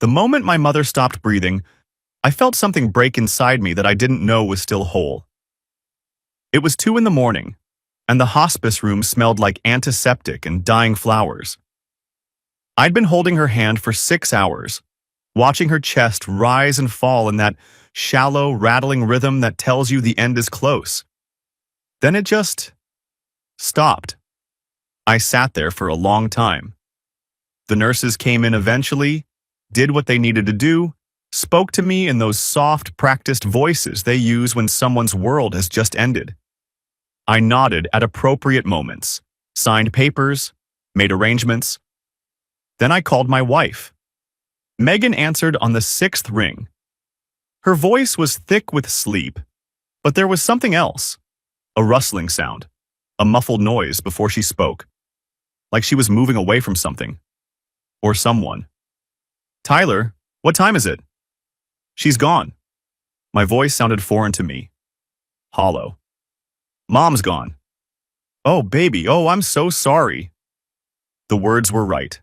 The moment my mother stopped breathing, I felt something break inside me that I didn't know was still whole. It was 2 in the morning, and the hospice room smelled like antiseptic and dying flowers. I'd been holding her hand for 6 hours, watching her chest rise and fall in that shallow, rattling rhythm that tells you the end is close. Then it just stopped. I sat there for a long time. The nurses came in eventually, did what they needed to do, spoke to me in those soft, practiced voices they use when someone's world has just ended. I nodded at appropriate moments, signed papers, made arrangements. Then I called my wife. Megan answered on the 6th ring. Her voice was thick with sleep, but there was something else, a rustling sound, a muffled noise before she spoke, like she was moving away from something, or someone. "Tyler, what time is it?" "She's gone." My voice sounded foreign to me, hollow. "Mom's gone." "Oh, baby, oh, I'm so sorry." The words were right.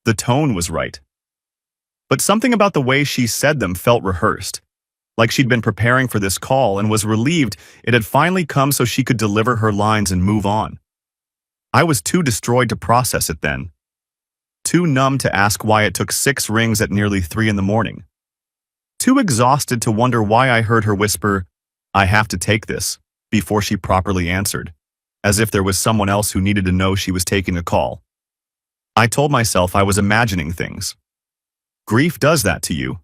The tone was right. But something about the way she said them felt rehearsed, like she'd been preparing for this call and was relieved it had finally come so she could deliver her lines and move on. I was too destroyed to process it then. Too numb to ask why it took 6 rings at nearly 3 in the morning. Too exhausted to wonder why I heard her whisper, "I have to take this," before she properly answered, as if there was someone else who needed to know she was taking a call. I told myself I was imagining things. Grief does that to you.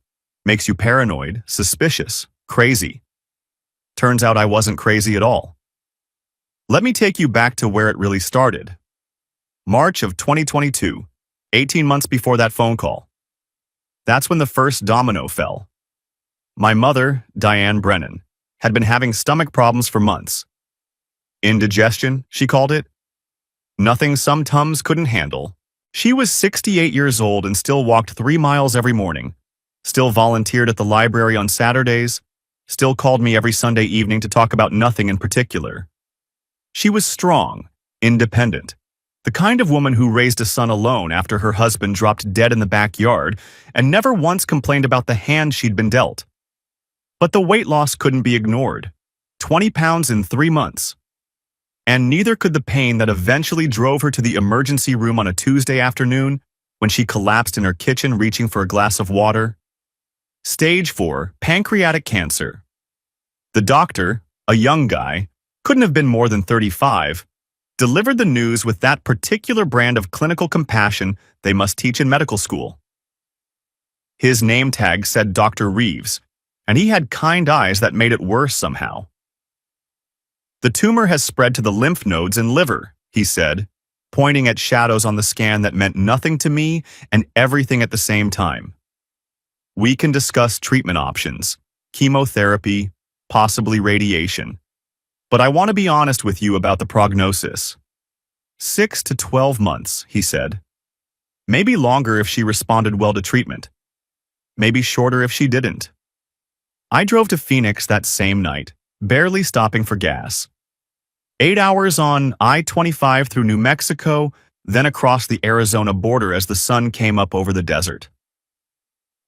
Makes you paranoid, suspicious, crazy. Turns out I wasn't crazy at all. Let me take you back to where it really started. March of 2022, 18 months before that phone call. That's when the first domino fell. My mother, Diane Brennan, had been having stomach problems for months. Indigestion, she called it. Nothing some Tums couldn't handle. She was 68 years old and still walked 3 miles every morning, still volunteered at the library on Saturdays, still called me every Sunday evening to talk about nothing in particular. She was strong, independent, the kind of woman who raised a son alone after her husband dropped dead in the backyard and never once complained about the hand she'd been dealt. But the weight loss couldn't be ignored. 20 pounds in 3 months. And neither could the pain that eventually drove her to the emergency room on a Tuesday afternoon when she collapsed in her kitchen reaching for a glass of water. Stage 4, pancreatic cancer. The doctor, a young guy, couldn't have been more than 35, delivered the news with that particular brand of clinical compassion they must teach in medical school. His name tag said Dr. Reeves, and he had kind eyes that made it worse somehow. "The tumor has spread to the lymph nodes and liver," he said, pointing at shadows on the scan that meant nothing to me and everything at the same time. "We can discuss treatment options, chemotherapy, possibly radiation. But I want to be honest with you about the prognosis. 6 to 12 months, he said. Maybe longer if she responded well to treatment. Maybe shorter if she didn't." I drove to Phoenix that same night, barely stopping for gas. 8 hours on I-25 through New Mexico, then across the Arizona border as the sun came up over the desert.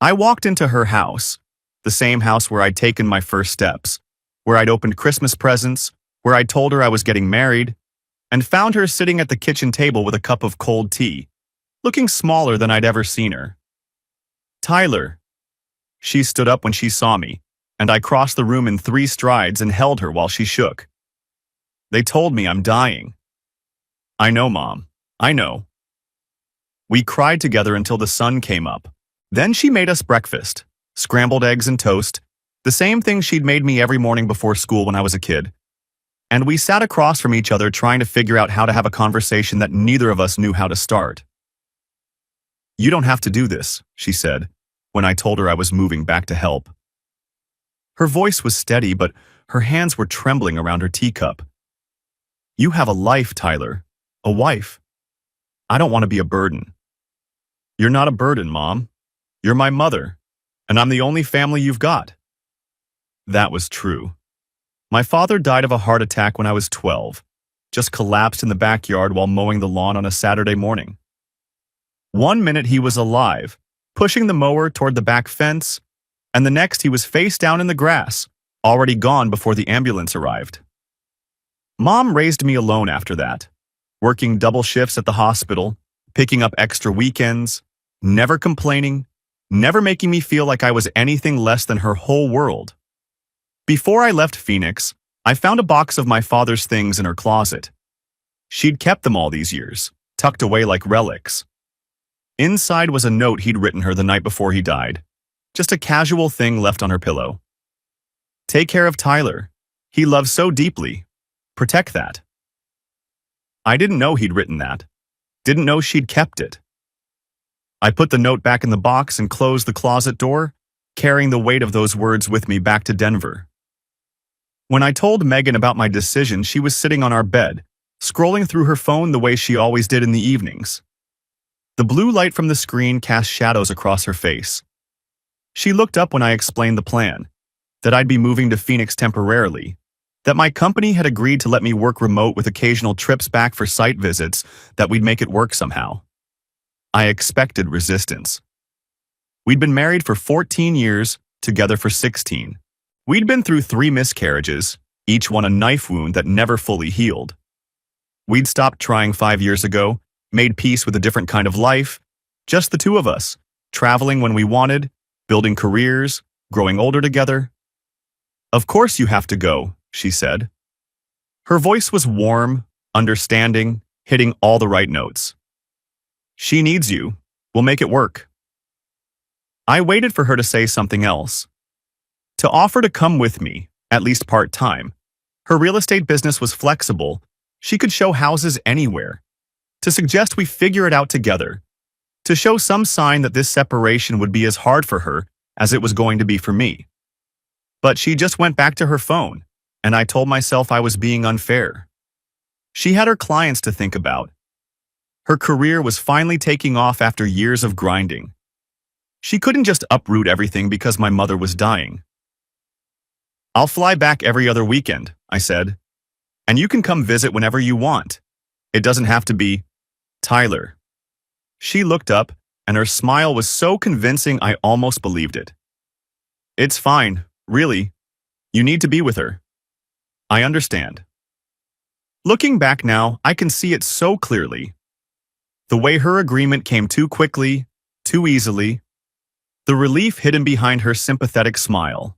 I walked into her house, the same house where I'd taken my first steps, where I'd opened Christmas presents, where I'd told her I was getting married, and found her sitting at the kitchen table with a cup of cold tea, looking smaller than I'd ever seen her. "Tyler." She stood up when she saw me, and I crossed the room in 3 strides and held her while she shook. "They told me I'm dying." "I know, Mom. I know." We cried together until the sun came up. Then she made us breakfast, scrambled eggs and toast, the same thing she'd made me every morning before school when I was a kid. And we sat across from each other trying to figure out how to have a conversation that neither of us knew how to start. "You don't have to do this," she said, when I told her I was moving back to help. Her voice was steady, but her hands were trembling around her teacup. "You have a life, Tyler. A wife. I don't want to be a burden." "You're not a burden, Mom. You're my mother, and I'm the only family you've got." That was true. My father died of a heart attack when I was 12, just collapsed in the backyard while mowing the lawn on a Saturday morning. One minute he was alive, pushing the mower toward the back fence, and the next he was face down in the grass, already gone before the ambulance arrived. Mom raised me alone after that, working double shifts at the hospital, picking up extra weekends, never complaining, never making me feel like I was anything less than her whole world. Before I left Phoenix, I found a box of my father's things in her closet. She'd kept them all these years, tucked away like relics. Inside was a note he'd written her the night before he died, just a casual thing left on her pillow. "Take care of Tyler. He loves so deeply. Protect that." I didn't know he'd written that. Didn't know she'd kept it. I put the note back in the box and closed the closet door, carrying the weight of those words with me back to Denver. When I told Megan about my decision, she was sitting on our bed, scrolling through her phone the way she always did in the evenings. The blue light from the screen cast shadows across her face. She looked up when I explained the plan, that I'd be moving to Phoenix temporarily, that my company had agreed to let me work remote with occasional trips back for site visits, that we'd make it work somehow. I expected resistance. We'd been married for 14 years, together for 16. We'd been through 3 miscarriages, each one a knife wound that never fully healed. We'd stopped trying 5 years ago, made peace with a different kind of life, just the two of us, traveling when we wanted, building careers, growing older together. "Of course you have to go," she said. Her voice was warm, understanding, hitting all the right notes. "She needs you. We'll make it work." I waited for her to say something else. To offer to come with me, at least part-time. Her real estate business was flexible. She could show houses anywhere. To suggest we figure it out together. To show some sign that this separation would be as hard for her as it was going to be for me. But she just went back to her phone, and I told myself I was being unfair. She had her clients to think about. Her career was finally taking off after years of grinding. She couldn't just uproot everything because my mother was dying. "I'll fly back every other weekend," I said. "And you can come visit whenever you want. It doesn't have to be Tyler." She looked up, and her smile was so convincing I almost believed it. "It's fine, really. You need to be with her. I understand." Looking back now, I can see it so clearly. The way her agreement came too quickly, too easily. The relief hidden behind her sympathetic smile.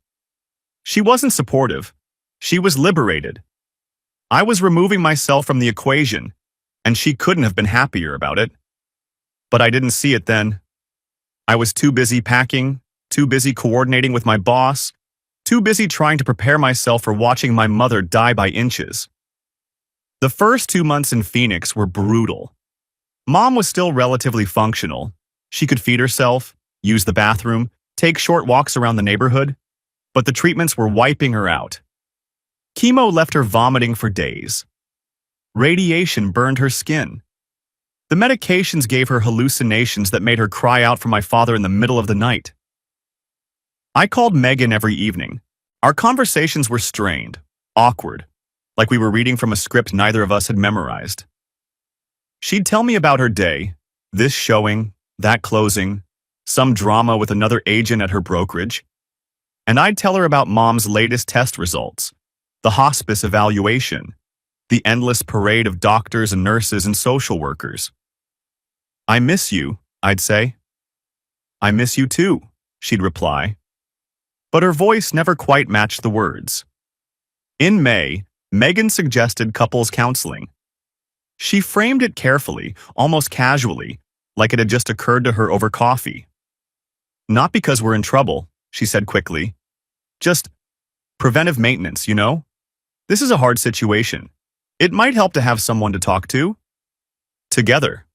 She wasn't supportive. She was liberated. I was removing myself from the equation, and she couldn't have been happier about it. But I didn't see it then. I was too busy packing, too busy coordinating with my boss, too busy trying to prepare myself for watching my mother die by inches. The first 2 months in Phoenix were brutal. Mom was still relatively functional. She could feed herself, use the bathroom, take short walks around the neighborhood, but the treatments were wiping her out. Chemo left her vomiting for days. Radiation burned her skin. The medications gave her hallucinations that made her cry out for my father in the middle of the night. I called Megan every evening. Our conversations were strained, awkward, like we were reading from a script neither of us had memorized. She'd tell me about her day, this showing, that closing, some drama with another agent at her brokerage. And I'd tell her about Mom's latest test results, the hospice evaluation, the endless parade of doctors and nurses and social workers. "I miss you," I'd say. "I miss you too," she'd reply. But her voice never quite matched the words. In May, Megan suggested couples counseling. She framed it carefully, almost casually, like it had just occurred to her over coffee. "Not because we're in trouble," she said quickly. "Just preventive maintenance, you know? This is a hard situation. It might help to have someone to talk to. Together."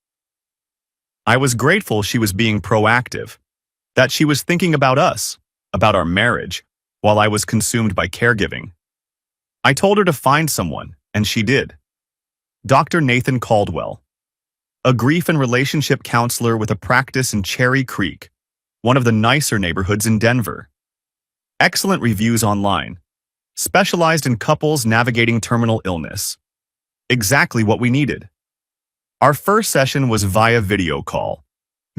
I was grateful she was being proactive, that she was thinking about us, about our marriage, while I was consumed by caregiving. I told her to find someone, and she did. Dr. Nathan Caldwell, a grief and relationship counselor with a practice in Cherry Creek, one of the nicer neighborhoods in Denver. Excellent reviews online. Specialized in couples navigating terminal illness. Exactly what we needed. Our first session was via video call.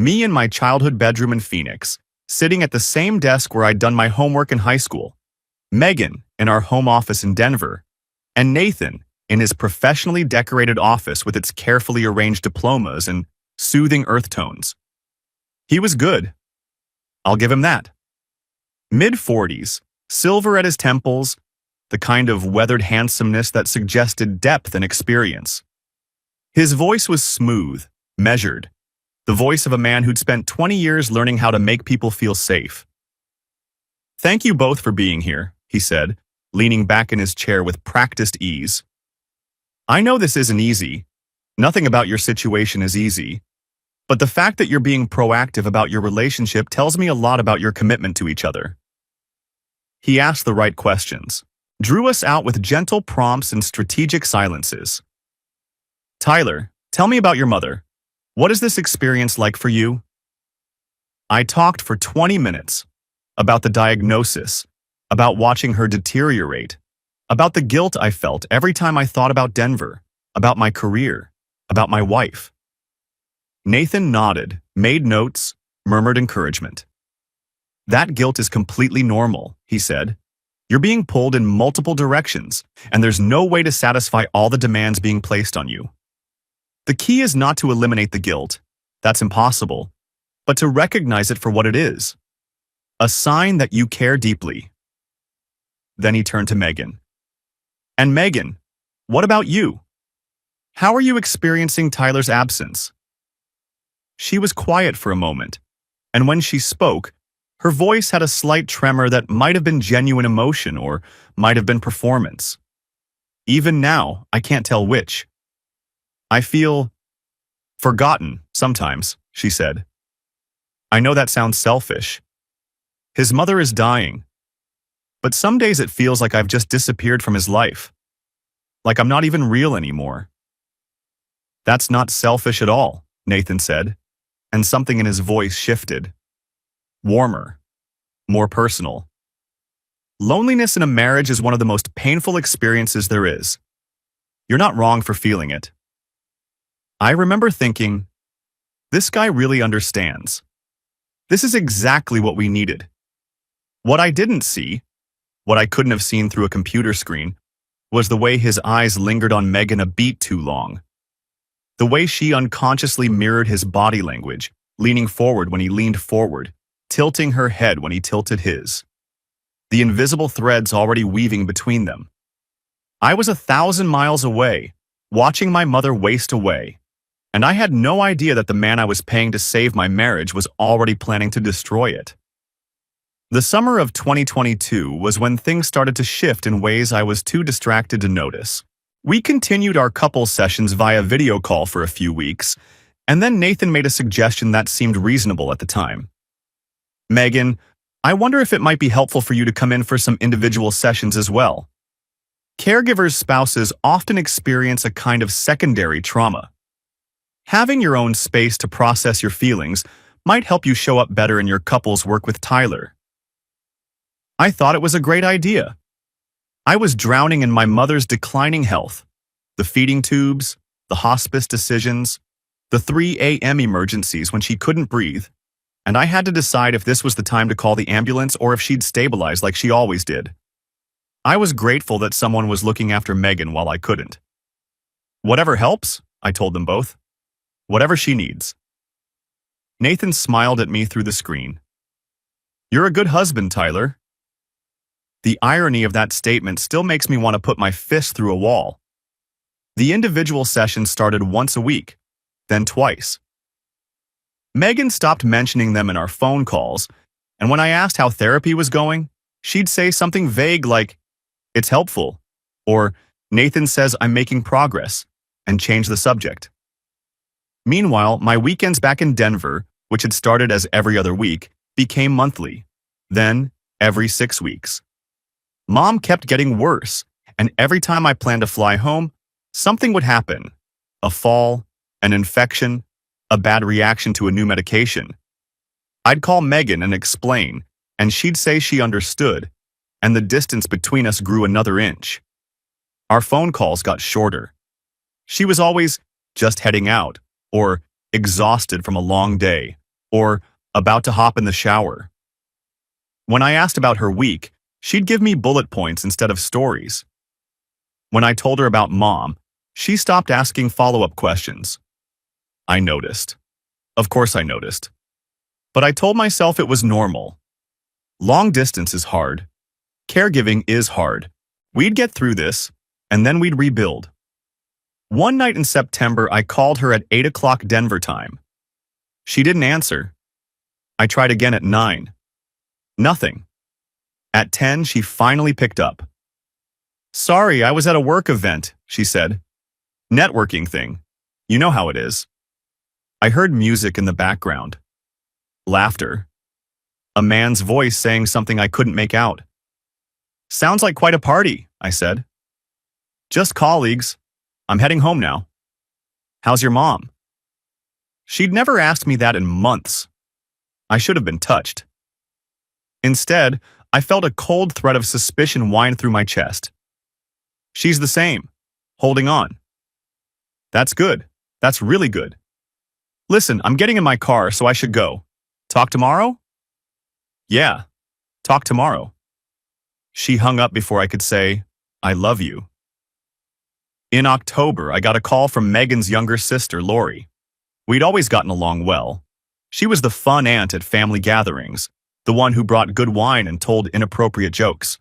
Me in my childhood bedroom in Phoenix, sitting at the same desk where I'd done my homework in high school. Megan in our home office in Denver, and Nathan in his professionally decorated office with its carefully arranged diplomas and soothing earth tones. He was good. I'll give him that. Mid-40s, silver at his temples, the kind of weathered handsomeness that suggested depth and experience. His voice was smooth, measured, the voice of a man who'd spent 20 years learning how to make people feel safe. "Thank you both for being here," he said, leaning back in his chair with practiced ease. "I know this isn't easy. Nothing about your situation is easy. But the fact that you're being proactive about your relationship tells me a lot about your commitment to each other." He asked the right questions, drew us out with gentle prompts and strategic silences. "Tyler, tell me about your mother. What is this experience like for you?" I talked for 20 minutes about the diagnosis, about watching her deteriorate, about the guilt I felt every time I thought about Denver, about my career, about my wife. Nathan nodded, made notes, murmured encouragement. "That guilt is completely normal," he said. "You're being pulled in multiple directions, and there's no way to satisfy all the demands being placed on you. The key is not to eliminate the guilt. That's impossible. But to recognize it for what it is. A sign that you care deeply." Then he turned to Megan. "And Megan, what about you? How are you experiencing Tyler's absence?" She was quiet for a moment, and when she spoke, her voice had a slight tremor that might have been genuine emotion or might have been performance. "Even now, I can't tell which. I feel forgotten sometimes," she said. "I know that sounds selfish. His mother is dying. But some days it feels like I've just disappeared from his life. Like I'm not even real anymore." "That's not selfish at all," Nathan said, and something in his voice shifted. Warmer. More personal. "Loneliness in a marriage is one of the most painful experiences there is. You're not wrong for feeling it." I remember thinking, this guy really understands. This is exactly what we needed. What I didn't see, what I couldn't have seen through a computer screen, was the way his eyes lingered on Megan a beat too long. The way she unconsciously mirrored his body language, leaning forward when he leaned forward, tilting her head when he tilted his. The invisible threads already weaving between them. I was 1,000 miles away, watching my mother waste away, and I had no idea that the man I was paying to save my marriage was already planning to destroy it. The summer of 2022 was when things started to shift in ways I was too distracted to notice. We continued our couple sessions via video call for a few weeks, and then Nathan made a suggestion that seemed reasonable at the time. "Megan, I wonder if it might be helpful for you to come in for some individual sessions as well. Caregivers' spouses often experience a kind of secondary trauma. Having your own space to process your feelings might help you show up better in your couple's work with Tyler." I thought it was a great idea. I was drowning in my mother's declining health, the feeding tubes, the hospice decisions, the 3 a.m. emergencies when she couldn't breathe, and I had to decide if this was the time to call the ambulance or if she'd stabilize like she always did. I was grateful that someone was looking after Megan while I couldn't. "Whatever helps," I told them both. "Whatever she needs." Nathan smiled at me through the screen. "You're a good husband, Tyler." The irony of that statement still makes me want to put my fist through a wall. The individual sessions started once a week, then twice. Megan stopped mentioning them in our phone calls, and when I asked how therapy was going, she'd say something vague like, "It's helpful," or "Nathan says I'm making progress," and change the subject. Meanwhile, my weekends back in Denver, which had started as every other week, became monthly, then every 6 weeks. Mom kept getting worse, and every time I planned to fly home, something would happen. A fall, an infection, a bad reaction to a new medication. I'd call Megan and explain, and she'd say she understood, and the distance between us grew another inch. Our phone calls got shorter. She was always just heading out, or exhausted from a long day, or about to hop in the shower. When I asked about her week, she'd give me bullet points instead of stories. When I told her about Mom, she stopped asking follow-up questions. I noticed. Of course I noticed. But I told myself it was normal. Long distance is hard. Caregiving is hard. We'd get through this, and then we'd rebuild. One night in September, I called her at 8 o'clock Denver time. She didn't answer. I tried again at 9. Nothing. At 10, she finally picked up. "Sorry, I was at a work event," she said. "Networking thing. You know how it is." I heard music in the background. Laughter. A man's voice saying something I couldn't make out. "Sounds like quite a party," I said. "Just colleagues. I'm heading home now." "How's your mom?" She'd never asked me that in months. I should have been touched. Instead, I felt a cold thread of suspicion wind through my chest. "She's the same. Holding on." "That's good. That's really good. Listen, I'm getting in my car, so I should go. Talk tomorrow?" "Yeah, talk tomorrow." She hung up before I could say, "I love you." In October, I got a call from Megan's younger sister, Lori. We'd always gotten along well. She was the fun aunt at family gatherings, the one who brought good wine and told inappropriate jokes.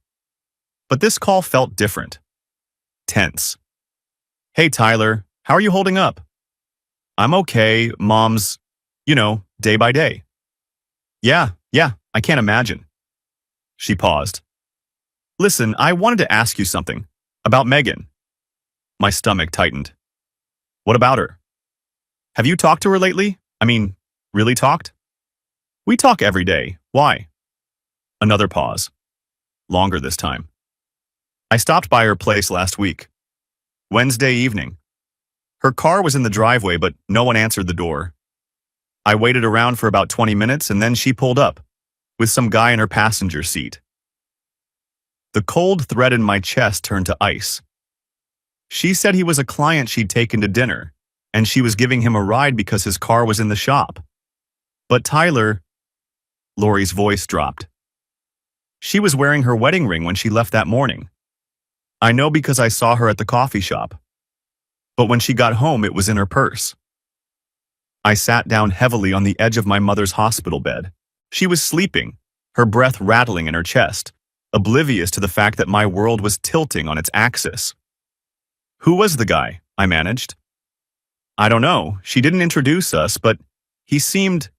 But this call felt different. Tense. "Hey, Tyler, how are you holding up?" "I'm okay, Mom's, day by day." Yeah, I can't imagine." She paused. "Listen, I wanted to ask you something. About Megan." My stomach tightened. "What about her? Have you talked to her lately? I mean, really talked?" "We talk every day. Why?" Another pause. Longer this time. "I stopped by her place last week. Wednesday evening. Her car was in the driveway, but no one answered the door. I waited around for about 20 minutes, and then she pulled up, with some guy in her passenger seat." The cold thread in my chest turned to ice. She said he was a client she'd taken to dinner, and she was giving him a ride because his car was in the shop. "But Tyler," Lori's voice dropped. "She was wearing her wedding ring when she left that morning. I know because I saw her at the coffee shop. But when she got home, it was in her purse." I sat down heavily on the edge of my mother's hospital bed. She was sleeping, her breath rattling in her chest, oblivious to the fact that my world was tilting on its axis. "Who was the guy?" I managed. "I don't know. She didn't introduce us, but he seemed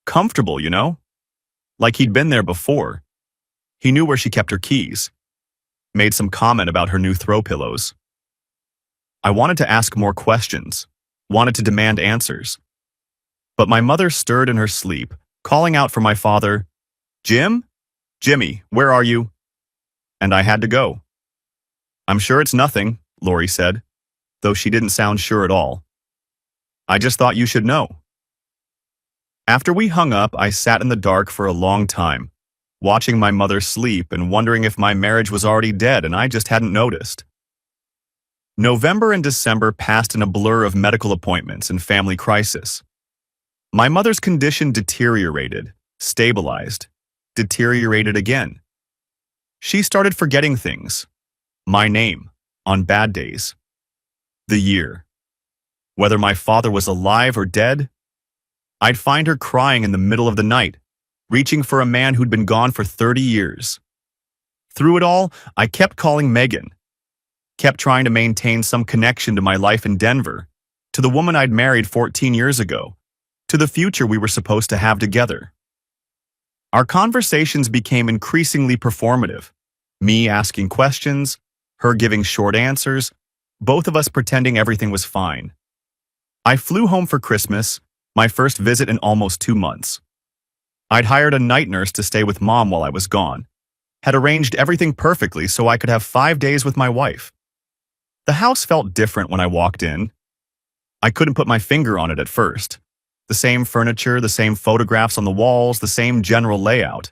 comfortable, like he'd been there before. He knew where she kept her keys. Made some comment about her new throw pillows." I wanted to ask more questions, wanted to demand answers. But my mother stirred in her sleep, calling out for my father, "Jim? Jimmy, where are you?" And I had to go. "I'm sure it's nothing," Lori said, though she didn't sound sure at all. "I just thought you should know." After we hung up, I sat in the dark for a long time, watching my mother sleep and wondering if my marriage was already dead and I just hadn't noticed. November and December passed in a blur of medical appointments and family crisis. My mother's condition deteriorated, stabilized, deteriorated again. She started forgetting things. My name, on bad days. The year. Whether my father was alive or dead. I'd find her crying in the middle of the night, reaching for a man who'd been gone for 30 years. Through it all, I kept calling Megan. Kept trying to maintain some connection to my life in Denver, to the woman I'd married 14 years ago, to the future we were supposed to have together. Our conversations became increasingly performative, me asking questions, her giving short answers, both of us pretending everything was fine. I flew home for Christmas, my first visit in almost 2 months. I'd hired a night nurse to stay with Mom while I was gone, had arranged everything perfectly so I could have 5 days with my wife. The house felt different when I walked in. I couldn't put my finger on it at first. The same furniture, the same photographs on the walls, the same general layout.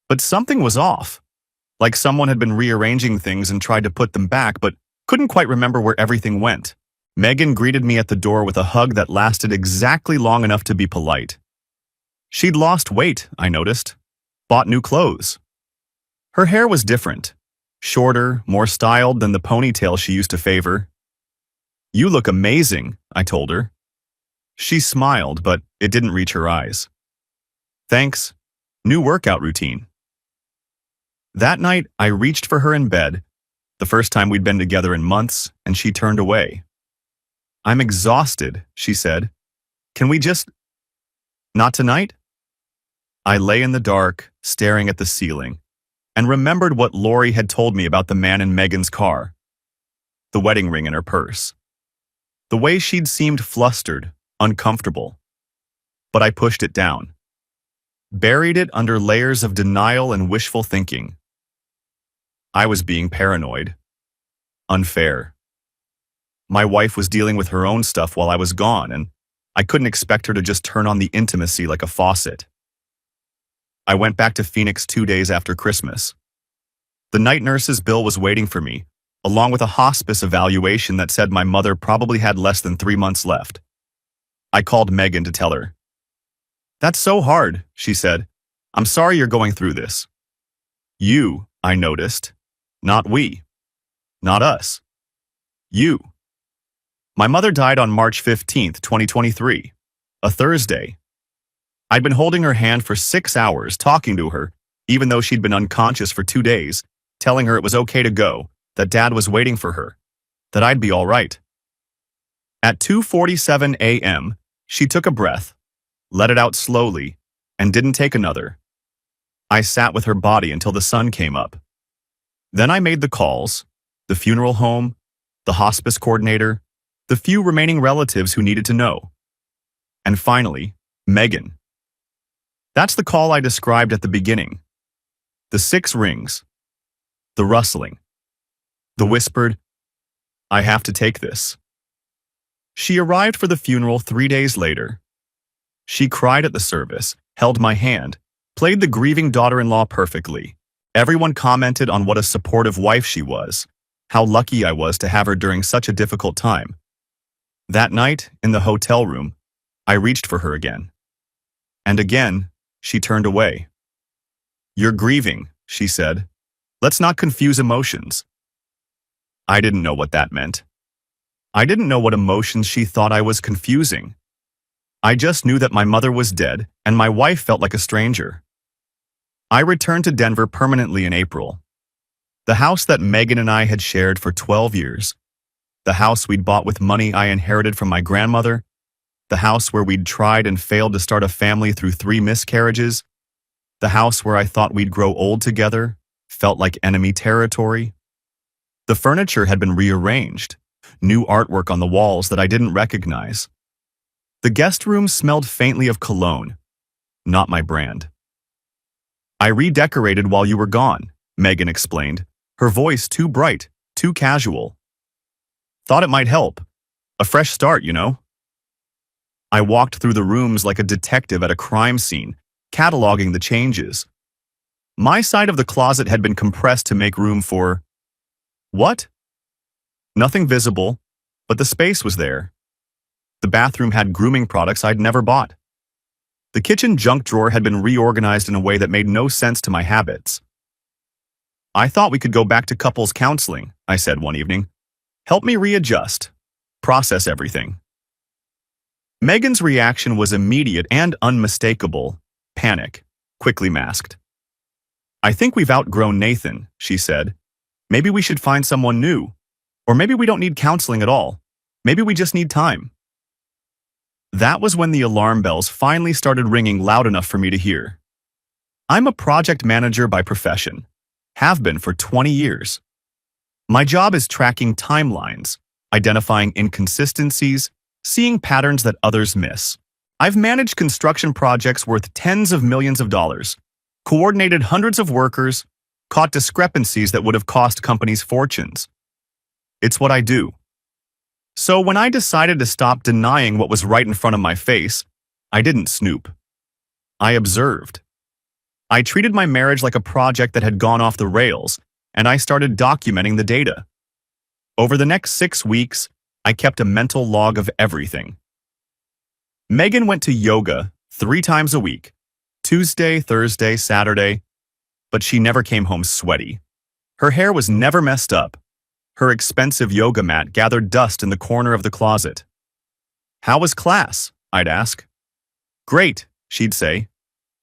But something was off. Like someone had been rearranging things and tried to put them back, but couldn't quite remember where everything went. Megan greeted me at the door with a hug that lasted exactly long enough to be polite. She'd lost weight, I noticed. Bought new clothes. Her hair was different. Shorter, more styled than the ponytail she used to favor. You look amazing, I told her. She smiled, but it didn't reach her eyes. Thanks. New workout routine. That night, I reached for her in bed, the first time we'd been together in months, and she turned away. I'm exhausted, she said. Can we just... Not tonight? I lay in the dark, staring at the ceiling, and remembered what Lori had told me about the man in Megan's car. The wedding ring in her purse. The way she'd seemed flustered, uncomfortable. But I pushed it down. Buried it under layers of denial and wishful thinking. I was being paranoid. Unfair. My wife was dealing with her own stuff while I was gone, and I couldn't expect her to just turn on the intimacy like a faucet. I went back to Phoenix 2 days after Christmas. The night nurse's bill was waiting for me, along with a hospice evaluation that said my mother probably had less than 3 months left. I called Megan to tell her. That's so hard, she said. I'm sorry you're going through this. You, I noticed. Not we. Not us. You. My mother died on March 15th, 2023, a Thursday. I'd been holding her hand for 6 hours, talking to her, even though she'd been unconscious for 2 days, telling her it was okay to go, that Dad was waiting for her, that I'd be all right. At 2:47 a.m., she took a breath, let it out slowly, and didn't take another. I sat with her body until the sun came up. Then I made the calls, the funeral home, the hospice coordinator, the few remaining relatives who needed to know. And finally, Megan. That's the call I described at the beginning. The 6 rings. The rustling. The whispered, I have to take this. She arrived for the funeral 3 days later. She cried at the service, held my hand, played the grieving daughter-in-law perfectly. Everyone commented on what a supportive wife she was, how lucky I was to have her during such a difficult time. That night, in the hotel room, I reached for her again. And again, she turned away. You're grieving, she said. Let's not confuse emotions. I didn't know what that meant. I didn't know what emotions she thought I was confusing. I just knew that my mother was dead and my wife felt like a stranger. I returned to Denver permanently in April. The house that Megan and I had shared for 12 years. The house we'd bought with money I inherited from my grandmother. The house where we'd tried and failed to start a family through 3 miscarriages. The house where I thought we'd grow old together, felt like enemy territory. The furniture had been rearranged, new artwork on the walls that I didn't recognize. The guest room smelled faintly of cologne, not my brand. I redecorated while you were gone, Megan explained, her voice too bright, too casual. Thought it might help. A fresh start, you know? I walked through the rooms like a detective at a crime scene, cataloging the changes. My side of the closet had been compressed to make room for... What? Nothing visible, but the space was there. The bathroom had grooming products I'd never bought. The kitchen junk drawer had been reorganized in a way that made no sense to my habits. I thought we could go back to couples counseling, I said one evening. Help me readjust, process everything. Megan's reaction was immediate and unmistakable. Panic, quickly masked. I think we've outgrown Nathan, she said. Maybe we should find someone new. Or maybe we don't need counseling at all. Maybe we just need time. That was when the alarm bells finally started ringing loud enough for me to hear. I'm a project manager by profession. Have been for 20 years. My job is tracking timelines, identifying inconsistencies, seeing patterns that others miss. I've managed construction projects worth tens of millions of dollars, coordinated hundreds of workers, caught discrepancies that would have cost companies fortunes. It's what I do. So when I decided to stop denying what was right in front of my face, I didn't snoop. I observed. I treated my marriage like a project that had gone off the rails, and I started documenting the data. Over the next 6 weeks, I kept a mental log of everything. Megan went to yoga 3 times a week, Tuesday, Thursday, Saturday, but she never came home sweaty. Her hair was never messed up. Her expensive yoga mat gathered dust in the corner of the closet. "How was class?" I'd ask. "Great," she'd say.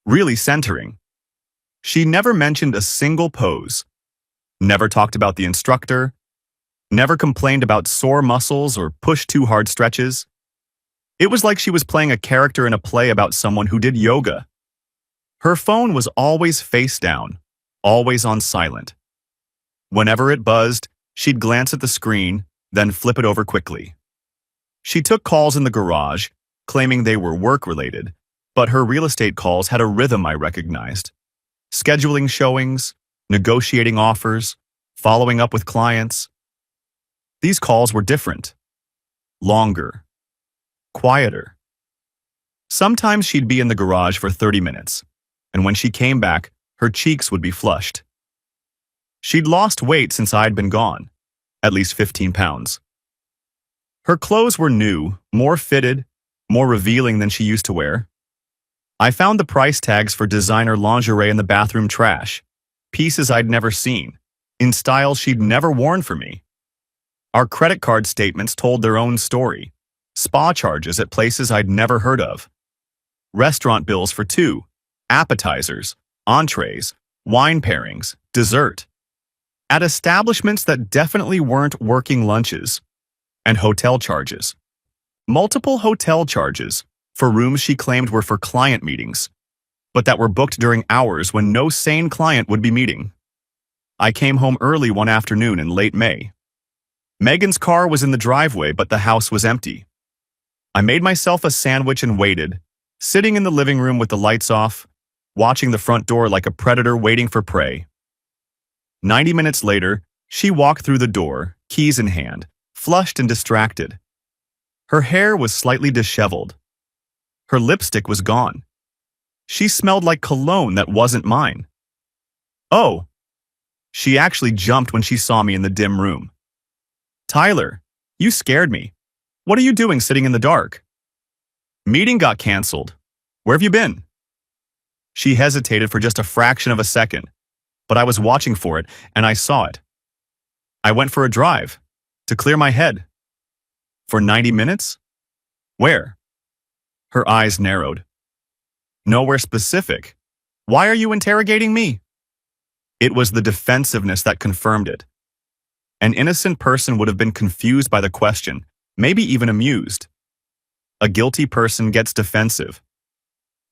Really centering. She never mentioned a single pose, never talked about the instructor, never complained about sore muscles or pushed too hard stretches. It was like she was playing a character in a play about someone who did yoga. Her phone was always face down, always on silent. Whenever it buzzed, she'd glance at the screen, then flip it over quickly. She took calls in the garage, claiming they were work-related, but her real estate calls had a rhythm I recognized. Scheduling showings, negotiating offers, following up with clients. These calls were different. Longer. Quieter. Sometimes she'd be in the garage for 30 minutes, and when she came back, her cheeks would be flushed. She'd lost weight since I'd been gone, at least 15 pounds. Her clothes were new, more fitted, more revealing than she used to wear. I found the price tags for designer lingerie in the bathroom trash, pieces I'd never seen, in styles she'd never worn for me. Our credit card statements told their own story. Spa charges at places I'd never heard of. Restaurant bills for 2, appetizers, entrees, wine pairings, dessert. At establishments that definitely weren't working lunches. And hotel charges. Multiple hotel charges for rooms she claimed were for client meetings, but that were booked during hours when no sane client would be meeting. I came home early one afternoon in late May. Megan's car was in the driveway, but the house was empty. I made myself a sandwich and waited, sitting in the living room with the lights off, watching the front door like a predator waiting for prey. 90 minutes later, she walked through the door, keys in hand, flushed and distracted. Her hair was slightly disheveled. Her lipstick was gone. She smelled like cologne that wasn't mine. "Oh." She actually jumped when she saw me in the dim room. "Tyler, you scared me. What are you doing sitting in the dark?" "Meeting got canceled. Where have you been?" She hesitated for just a fraction of a second, but I was watching for it, and I saw it. "I went for a drive, to clear my head." "For 90 minutes? Where?" Her eyes narrowed. "Nowhere specific. Why are you interrogating me?" It was the defensiveness that confirmed it. An innocent person would have been confused by the question, maybe even amused. A guilty person gets defensive.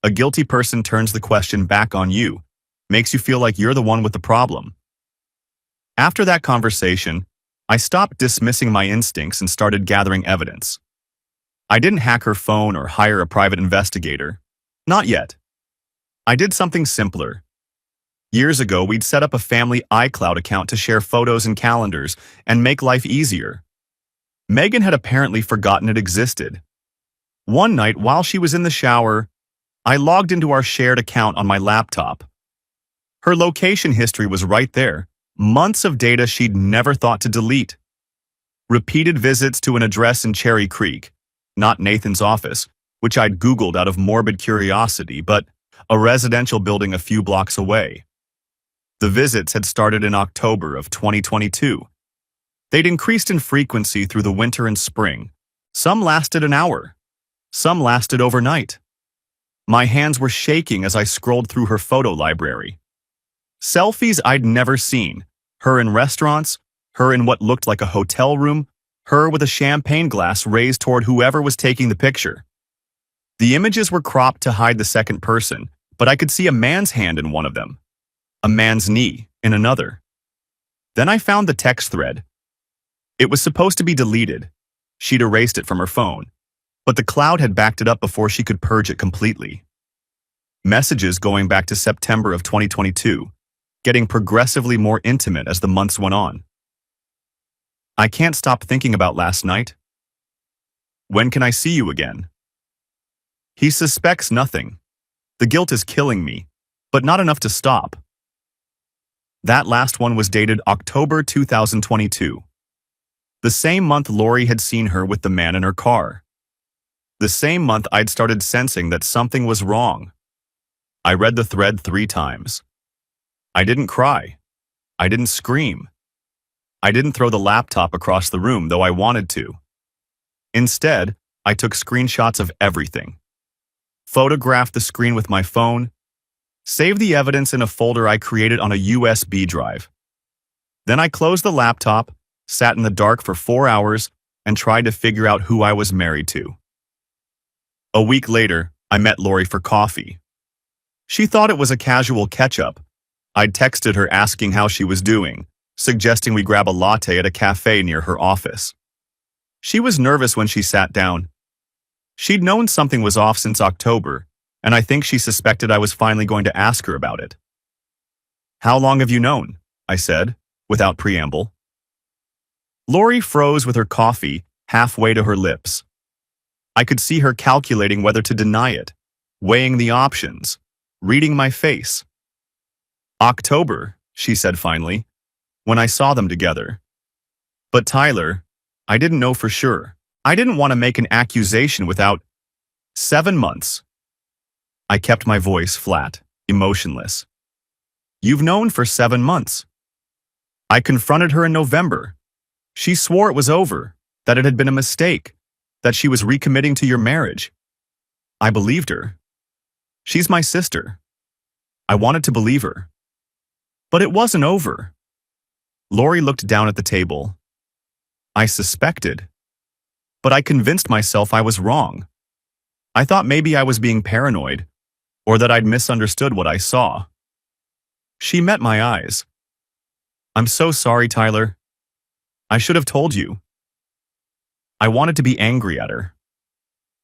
A guilty person turns the question back on you, makes you feel like you're the one with the problem. After that conversation, I stopped dismissing my instincts and started gathering evidence. I didn't hack her phone or hire a private investigator. Not yet. I did something simpler. Years ago, we'd set up a family iCloud account to share photos and calendars and make life easier. Megan had apparently forgotten it existed. One night, while she was in the shower, I logged into our shared account on my laptop. Her location history was right there, months of data she'd never thought to delete. Repeated visits to an address in Cherry Creek, not Nathan's office, which I'd Googled out of morbid curiosity, but a residential building a few blocks away. The visits had started in October of 2022. They'd increased in frequency through the winter and spring. Some lasted an hour. Some lasted overnight. My hands were shaking as I scrolled through her photo library. Selfies I'd never seen. Her in restaurants, her in what looked like a hotel room, her with a champagne glass raised toward whoever was taking the picture. The images were cropped to hide the second person, but I could see a man's hand in one of them, a man's knee in another. Then I found the text thread. It was supposed to be deleted. She'd erased it from her phone, but the cloud had backed it up before she could purge it completely. Messages going back to September of 2022, getting progressively more intimate as the months went on. I can't stop thinking about last night. When can I see you again? He suspects nothing. The guilt is killing me, but not enough to stop. That last one was dated October 2022. The same month Lori had seen her with the man in her car. The same month I'd started sensing that something was wrong. I read the thread 3 times. I didn't cry. I didn't scream. I didn't throw the laptop across the room, though I wanted to. Instead, I took screenshots of everything, photographed the screen with my phone, saved the evidence in a folder I created on a USB drive. Then I closed the laptop, sat in the dark for 4 hours, and tried to figure out who I was married to. A week later, I met Lori for coffee. She thought it was a casual catch-up. I'd texted her asking how she was doing, suggesting we grab a latte at a cafe near her office. She was nervous when she sat down. She'd known something was off since October, and I think she suspected I was finally going to ask her about it. "How long have you known?" I said, without preamble. Lori froze with her coffee halfway to her lips. I could see her calculating whether to deny it, weighing the options, reading my face. "October," she said finally, "when I saw them together. But Tyler, I didn't know for sure. I didn't want to make an accusation without 7 months." I kept my voice flat, emotionless. "You've known for 7 months." I confronted her in November. She swore it was over, that it had been a mistake, that she was recommitting to your marriage. I believed her. She's my sister. I wanted to believe her. But it wasn't over. Lori looked down at the table. I suspected. But I convinced myself I was wrong. I thought maybe I was being paranoid, or that I'd misunderstood what I saw. She met my eyes. "I'm so sorry, Tyler. I should have told you." I wanted to be angry at her.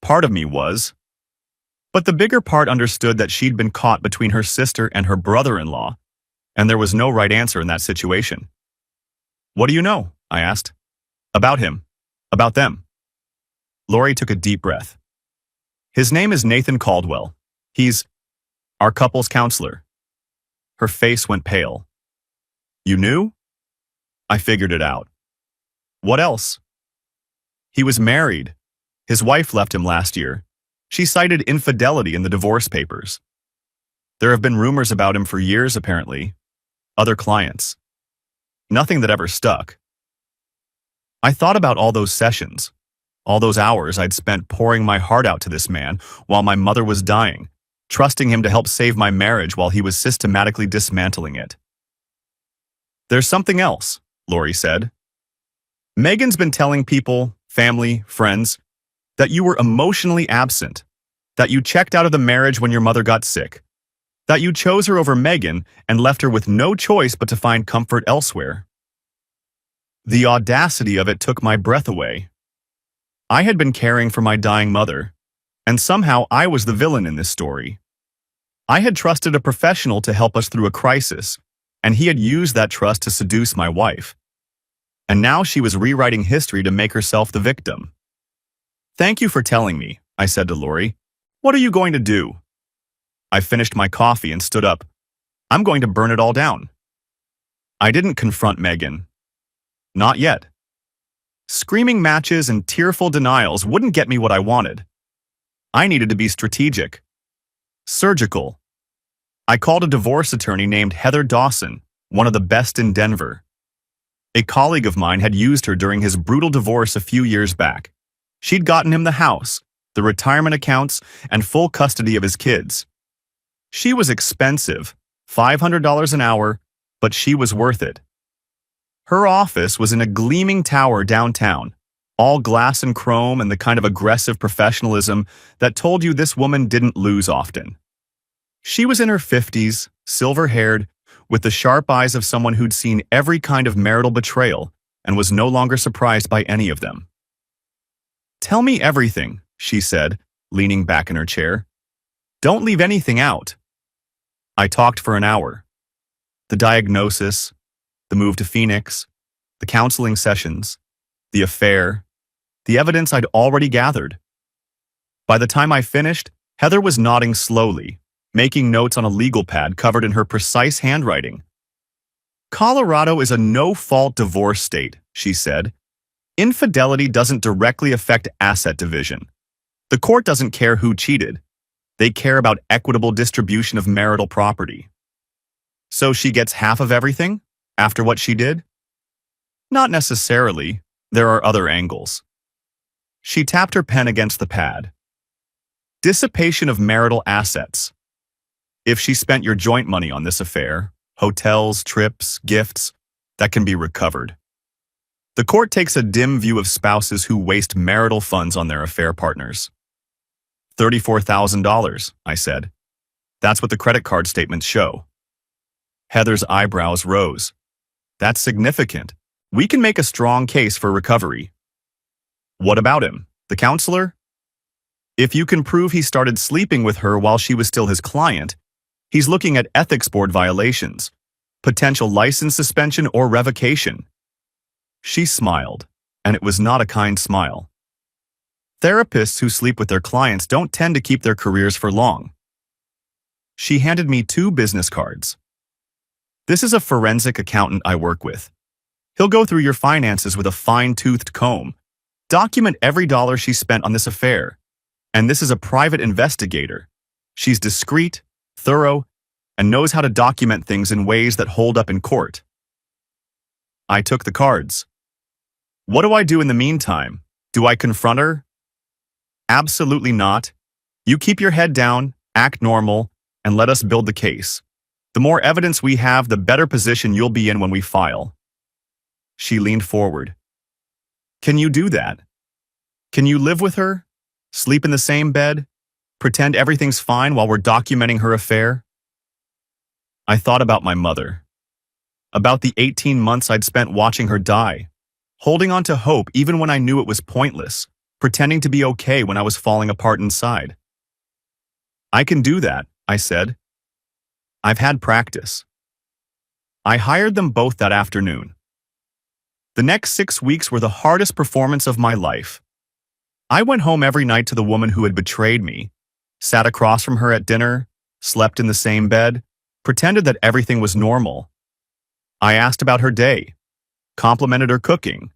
Part of me was. But the bigger part understood that she'd been caught between her sister and her brother-in-law, and there was no right answer in that situation. "What do you know?" I asked. "About him. About them." Lori took a deep breath. "His name is Nathan Caldwell. He's our couples counselor." Her face went pale. "You knew?" I figured it out. "What else?" "He was married. His wife left him last year. She cited infidelity in the divorce papers. There have been rumors about him for years, apparently. Other clients. Nothing that ever stuck." I thought about all those sessions, all those hours I'd spent pouring my heart out to this man while my mother was dying, trusting him to help save my marriage while he was systematically dismantling it. "There's something else," Lori said. "Megan's been telling people, family, friends, that you were emotionally absent, that you checked out of the marriage when your mother got sick, that you chose her over Megan and left her with no choice but to find comfort elsewhere." The audacity of it took my breath away. I had been caring for my dying mother, and somehow I was the villain in this story. I had trusted a professional to help us through a crisis, and he had used that trust to seduce my wife. And now she was rewriting history to make herself the victim. "Thank you for telling me," I said to Lori. "What are you going to do?" I finished my coffee and stood up. "I'm going to burn it all down." I didn't confront Megan. Not yet. Screaming matches and tearful denials wouldn't get me what I wanted. I needed to be strategic. Surgical. I called a divorce attorney named Heather Dawson, one of the best in Denver. A colleague of mine had used her during his brutal divorce a few years back. She'd gotten him the house, the retirement accounts, and full custody of his kids. She was expensive, $500 an hour, but she was worth it. Her office was in a gleaming tower downtown, all glass and chrome and the kind of aggressive professionalism that told you this woman didn't lose often. She was in her 50s, silver-haired, with the sharp eyes of someone who'd seen every kind of marital betrayal and was no longer surprised by any of them. "Tell me everything," she said, leaning back in her chair. "Don't leave anything out." I talked for an hour. The diagnosis, the move to Phoenix, the counseling sessions, the affair, the evidence I'd already gathered. By the time I finished, Heather was nodding slowly, making notes on a legal pad covered in her precise handwriting. "Colorado is a no-fault divorce state," she said. "Infidelity doesn't directly affect asset division. The court doesn't care who cheated. They care about equitable distribution of marital property. So she gets half of everything after what she did? Not necessarily. There are other angles. She tapped her pen against the pad. Dissipation of marital assets. If she spent your joint money on this affair, hotels, trips, gifts, that can be recovered. The court takes a dim view of spouses who waste marital funds on their affair partners. $34,000, I said. That's what the credit card statements show. Heather's eyebrows rose. That's significant. We can make a strong case for recovery. What about him? The counselor? If you can prove he started sleeping with her while she was still his client, he's looking at ethics board violations, potential license suspension or revocation. She smiled, and it was not a kind smile. Therapists who sleep with their clients don't tend to keep their careers for long. She handed me 2 business cards. This is a forensic accountant I work with. He'll go through your finances with a fine-toothed comb, document every dollar she spent on this affair. And this is a private investigator. She's discreet, thorough, and knows how to document things in ways that hold up in court. I took the cards. What do I do in the meantime? Do I confront her? Absolutely not. You keep your head down, act normal, and let us build the case. The more evidence we have, the better position you'll be in when we file. She leaned forward. Can you do that? Can you live with her? Sleep in the same bed? Pretend everything's fine while we're documenting her affair? I thought about my mother. About the 18 months I'd spent watching her die, holding on to hope even when I knew it was pointless, pretending to be okay when I was falling apart inside. I can do that, I said. I've had practice. I hired them both that afternoon. The next 6 weeks were the hardest performance of my life. I went home every night to the woman who had betrayed me, sat across from her at dinner, slept in the same bed, pretended that everything was normal. I asked about her day, complimented her cooking,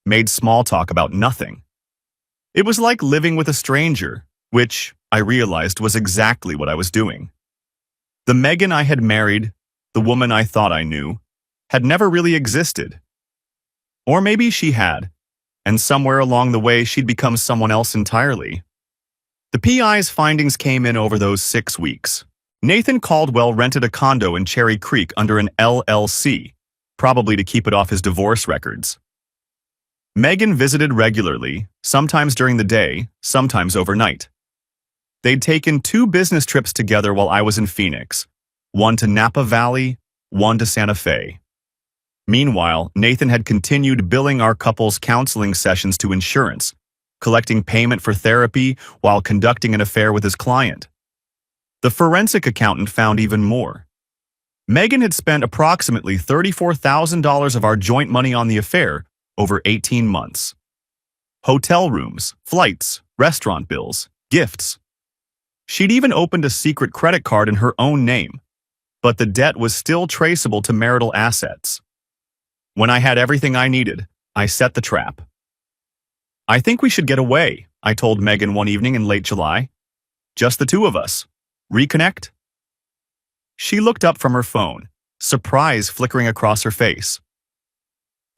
made small talk about nothing. It was like living with a stranger, which, I realized, was exactly what I was doing. The Megan I had married, the woman I thought I knew, had never really existed. Or maybe she had, and somewhere along the way she'd become someone else entirely. The PI's findings came in over those 6 weeks. Nathan Caldwell rented a condo in Cherry Creek under an LLC, probably to keep it off his divorce records. Megan visited regularly, sometimes during the day, sometimes overnight. They'd taken 2 business trips together while I was in Phoenix, one to Napa Valley, one to Santa Fe. Meanwhile, Nathan had continued billing our couple's counseling sessions to insurance, collecting payment for therapy while conducting an affair with his client. The forensic accountant found even more. Megan had spent approximately $34,000 of our joint money on the affair over 18 months. Hotel rooms, flights, restaurant bills, gifts. She'd even opened a secret credit card in her own name, but the debt was still traceable to marital assets. When I had everything I needed, I set the trap. I think we should get away, I told Megan one evening in late July. Just the 2 of us. Reconnect? She looked up from her phone, surprise flickering across her face.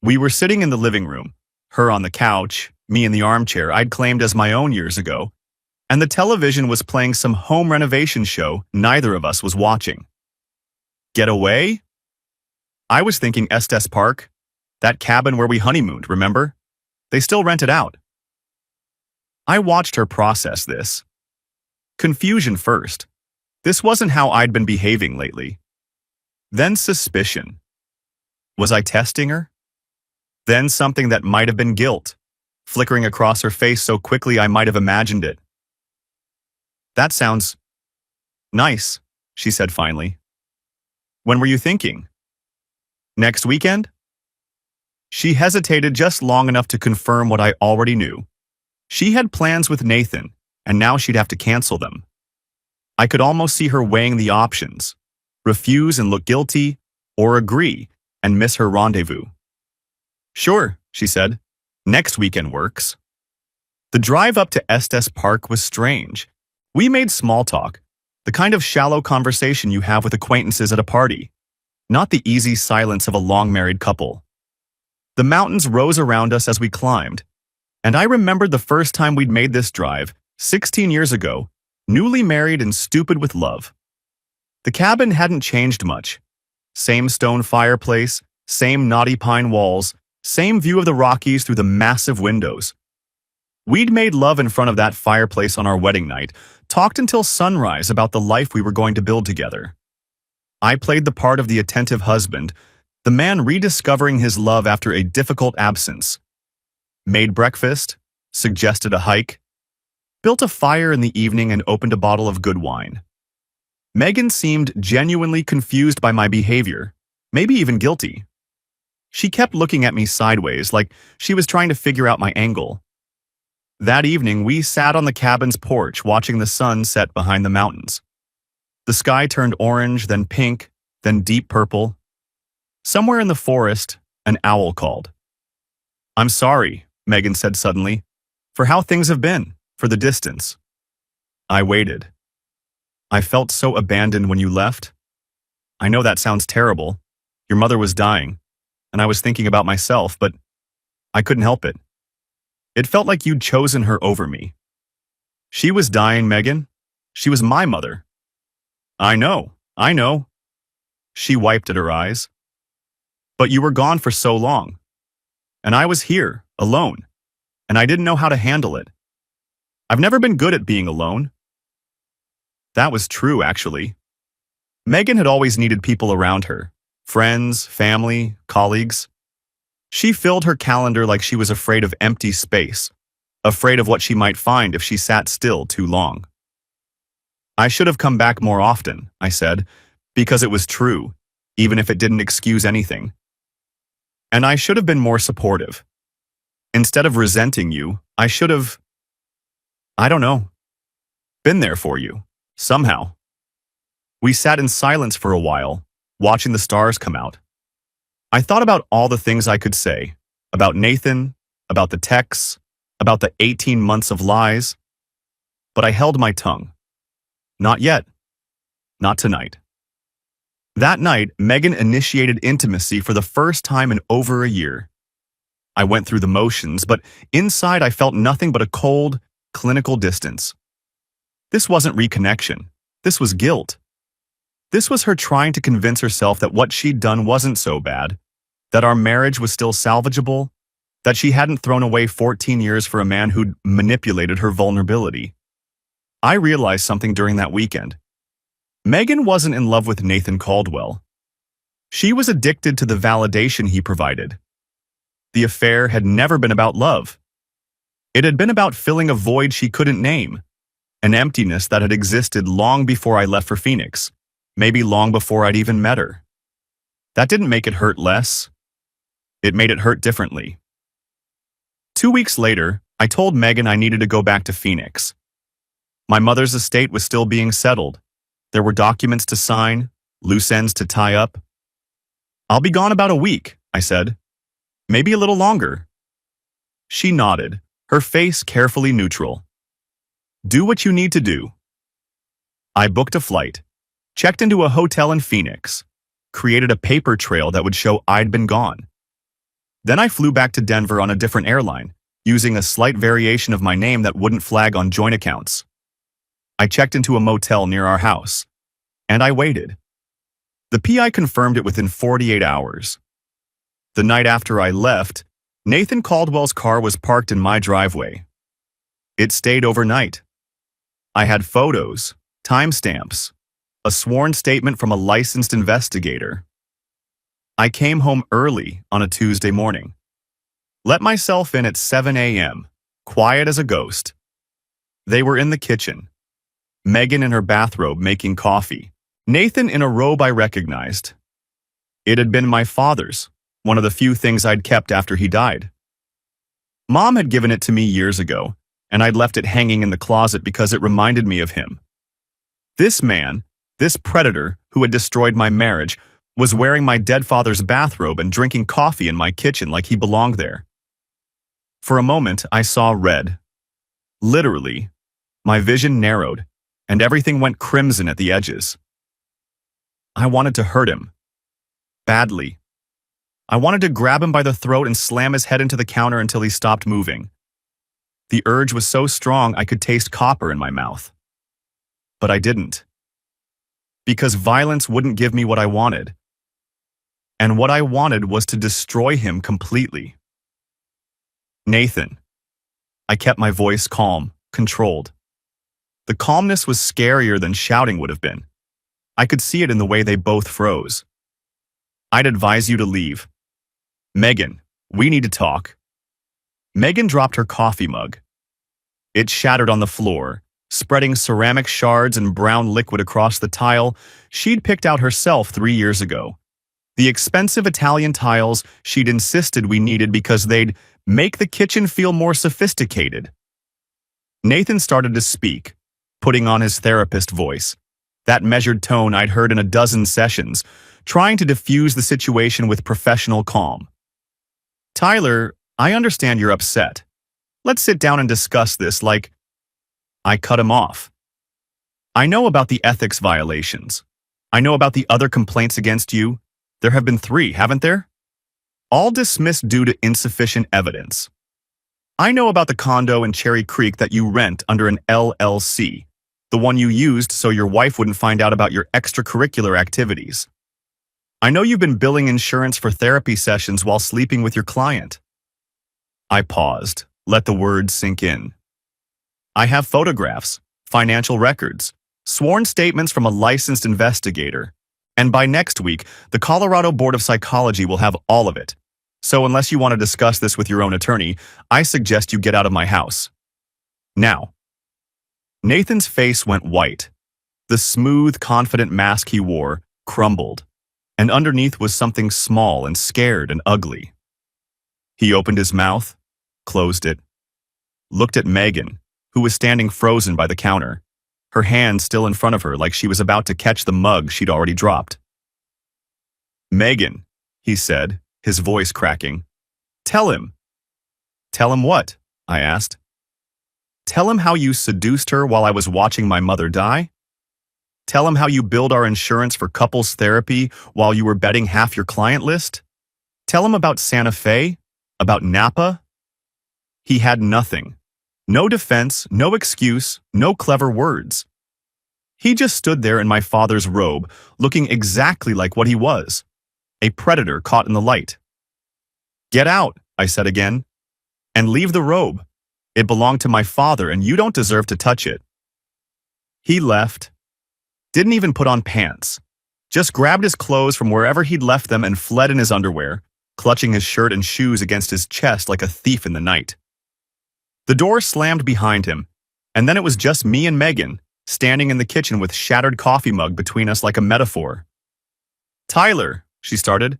We were sitting in the living room, her on the couch, me in the armchair I'd claimed as my own years ago, and the television was playing some home renovation show neither of us was watching. Get away? I was thinking Estes Park, that cabin where we honeymooned, remember? They still rent it out. I watched her process this. Confusion first. This wasn't how I'd been behaving lately. Then suspicion. Was I testing her? Then something that might have been guilt, flickering across her face so quickly I might have imagined it. That sounds nice, she said finally. When were you thinking? Next weekend? She hesitated just long enough to confirm what I already knew. She had plans with Nathan, and now she'd have to cancel them. I could almost see her weighing the options, refuse and look guilty, or agree and miss her rendezvous. Sure, she said. Next weekend works. The drive up to Estes Park was strange. We made small talk, the kind of shallow conversation you have with acquaintances at a party, not the easy silence of a long-married couple. The mountains rose around us as we climbed, and I remembered the first time we'd made this drive, 16 years ago, newly married and stupid with love. The cabin hadn't changed much. Same stone fireplace, same knotty pine walls, same view of the Rockies through the massive windows. We'd made love in front of that fireplace on our wedding night, talked until sunrise about the life we were going to build together. I played the part of the attentive husband, the man rediscovering his love after a difficult absence. Made breakfast, suggested a hike, built a fire in the evening and opened a bottle of good wine. Megan seemed genuinely confused by my behavior, maybe even guilty. She kept looking at me sideways, like she was trying to figure out my angle. That evening, we sat on the cabin's porch watching the sun set behind the mountains. The sky turned orange, then pink, then deep purple. Somewhere in the forest, an owl called. "I'm sorry," Megan said suddenly, "for how things have been, for the distance." I waited. "I felt so abandoned when you left. I know that sounds terrible. Your mother was dying, and I was thinking about myself, but I couldn't help it. It felt like you'd chosen her over me." "She was dying, Megan. She was my mother." I know. She wiped at her eyes. "But you were gone for so long. And I was here, alone. And I didn't know how to handle it. I've never been good at being alone." That was true, actually. Megan had always needed people around her. Friends, family, colleagues. She filled her calendar like she was afraid of empty space, afraid of what she might find if she sat still too long. "I should have come back more often," I said, because it was true, even if it didn't excuse anything. "And I should have been more supportive. Instead of resenting you, I should have, I don't know, been there for you, somehow." We sat in silence for a while, watching the stars come out. I thought about all the things I could say, about Nathan, about the texts, about the 18 months of lies. But I held my tongue. Not yet. Not tonight. That night, Megan initiated intimacy for the first time in over a year. I went through the motions, but inside I felt nothing but a cold, clinical distance. This wasn't reconnection. This was guilt. This was her trying to convince herself that what she'd done wasn't so bad, that our marriage was still salvageable, that she hadn't thrown away 14 years for a man who'd manipulated her vulnerability. I realized something during that weekend. Megan wasn't in love with Nathan Caldwell. She was addicted to the validation he provided. The affair had never been about love. It had been about filling a void she couldn't name, an emptiness that had existed long before I left for Phoenix, maybe long before I'd even met her. That didn't make it hurt less. It made it hurt differently. 2 weeks later, I told Megan I needed to go back to Phoenix. My mother's estate was still being settled. There were documents to sign, loose ends to tie up. "I'll be gone about a week," I said. "Maybe a little longer." She nodded, her face carefully neutral. "Do what you need to do." I booked a flight, checked into a hotel in Phoenix, created a paper trail that would show I'd been gone. Then I flew back to Denver on a different airline, using a slight variation of my name that wouldn't flag on joint accounts. I checked into a motel near our house, and I waited. The PI confirmed it within 48 hours. The night after I left, Nathan Caldwell's car was parked in my driveway. It stayed overnight. I had photos, timestamps, a sworn statement from a licensed investigator. I came home early on a Tuesday morning. Let myself in at 7 a.m., quiet as a ghost. They were in the kitchen. Megan in her bathrobe making coffee. Nathan in a robe I recognized. It had been my father's, one of the few things I'd kept after he died. Mom had given it to me years ago, and I'd left it hanging in the closet because it reminded me of him. This man, this predator who had destroyed my marriage, was wearing my dead father's bathrobe and drinking coffee in my kitchen like he belonged there. For a moment, I saw red. Literally, my vision narrowed, and everything went crimson at the edges. I wanted to hurt him. Badly. I wanted to grab him by the throat and slam his head into the counter until he stopped moving. The urge was so strong I could taste copper in my mouth. But I didn't. Because violence wouldn't give me what I wanted. And what I wanted was to destroy him completely. Nathan. I kept my voice calm, controlled. The calmness was scarier than shouting would have been. I could see it in the way they both froze. I'd advise you to leave. Megan, we need to talk. Megan dropped her coffee mug. It shattered on the floor, spreading ceramic shards and brown liquid across the tile she'd picked out herself 3 years ago. The expensive Italian tiles she'd insisted we needed because they'd make the kitchen feel more sophisticated. Nathan started to speak, putting on his therapist voice, that measured tone I'd heard in a dozen sessions, trying to diffuse the situation with professional calm. Tyler, I understand you're upset. Let's sit down and discuss this like... I cut him off. I know about the ethics violations. I know about the other complaints against you. There have been 3, haven't there? All dismissed due to insufficient evidence. I know about the condo in Cherry Creek that you rent under an LLC, the one you used so your wife wouldn't find out about your extracurricular activities. I know you've been billing insurance for therapy sessions while sleeping with your client. I paused, let the words sink in. I have photographs, financial records, sworn statements from a licensed investigator, and by next week, the Colorado Board of Psychology will have all of it. So unless you want to discuss this with your own attorney, I suggest you get out of my house. Now. Nathan's face went white. The smooth, confident mask he wore crumbled, and underneath was something small and scared and ugly. He opened his mouth, closed it, looked at Megan, who was standing frozen by the counter, her hand still in front of her like she was about to catch the mug she'd already dropped. Megan, he said, his voice cracking. Tell him. Tell him what? I asked. Tell him how you seduced her while I was watching my mother die? Tell him how you billed our insurance for couples therapy while you were betting half your client list? Tell him about Santa Fe? About Napa? He had nothing. No defense, no excuse, no clever words. He just stood there in my father's robe, looking exactly like what he was, a predator caught in the light. Get out, I said again, and leave the robe. It belonged to my father, and you don't deserve to touch it. He left, didn't even put on pants, just grabbed his clothes from wherever he'd left them and fled in his underwear, clutching his shirt and shoes against his chest like a thief in the night. The door slammed behind him, and then it was just me and Megan, standing in the kitchen with shattered coffee mug between us like a metaphor. Tyler, she started,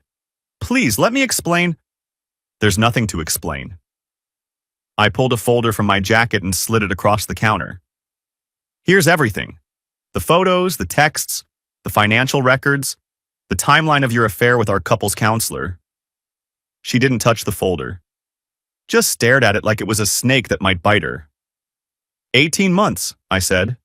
please let me explain. There's nothing to explain. I pulled a folder from my jacket and slid it across the counter. Here's everything. The photos, the texts, the financial records, the timeline of your affair with our couples counselor. She didn't touch the folder. Just stared at it like it was a snake that might bite her. 18 months, I said.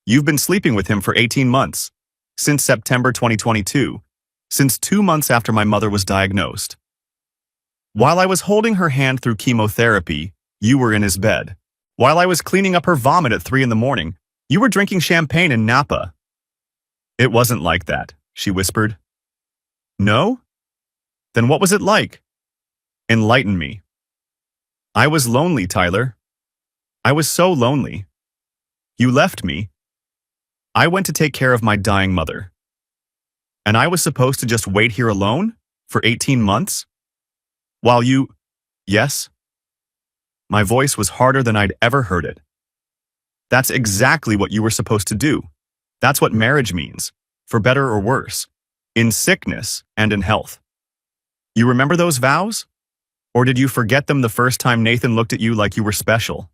You've been sleeping with him for 18 months, since September 2022, since 2 months after my mother was diagnosed. While I was holding her hand through chemotherapy, you were in his bed. While I was cleaning up her vomit at 3 in the morning, you were drinking champagne in Napa. It wasn't like that, she whispered. No? Then what was it like? Enlighten me. I was lonely, Tyler. I was so lonely. You left me. I went to take care of my dying mother. And I was supposed to just wait here alone for 18 months? While you... Yes? My voice was harder than I'd ever heard it. That's exactly what you were supposed to do. That's what marriage means, for better or worse, in sickness and in health. You remember those vows? Or did you forget them the first time Nathan looked at you like you were special?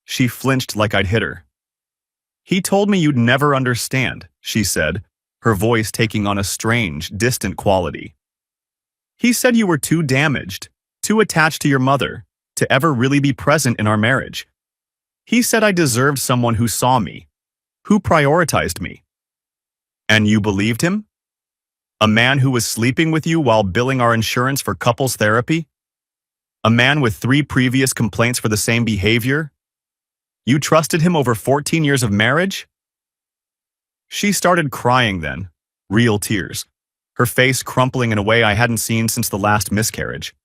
She flinched like I'd hit her. He told me you'd never understand, she said, her voice taking on a strange, distant quality. He said you were too damaged, too attached to your mother, to ever really be present in our marriage. He said I deserved someone who saw me, Who prioritized me? And you believed him? A man who was sleeping with you while billing our insurance for couples therapy? A man with 3 previous complaints for the same behavior? You trusted him over 14 years of marriage? She started crying then, real tears, her face crumpling in a way I hadn't seen since the last miscarriage.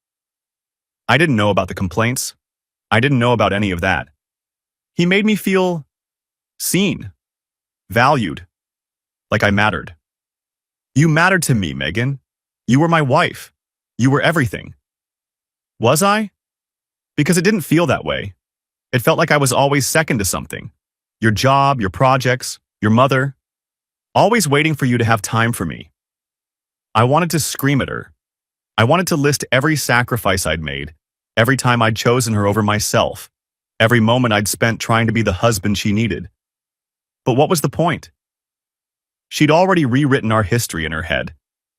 I didn't know about the complaints. I didn't know about any of that. He made me feel seen, valued, like I mattered. You mattered to me, Megan. You were my wife. You were everything. Was I? Because it didn't feel that way. It felt like I was always second to something. Your job, your projects, your mother. Always waiting for you to have time for me. I wanted to scream at her. I wanted to list every sacrifice I'd made, every time I'd chosen her over myself, every moment I'd spent trying to be the husband she needed. But what was the point? She'd already rewritten our history in her head,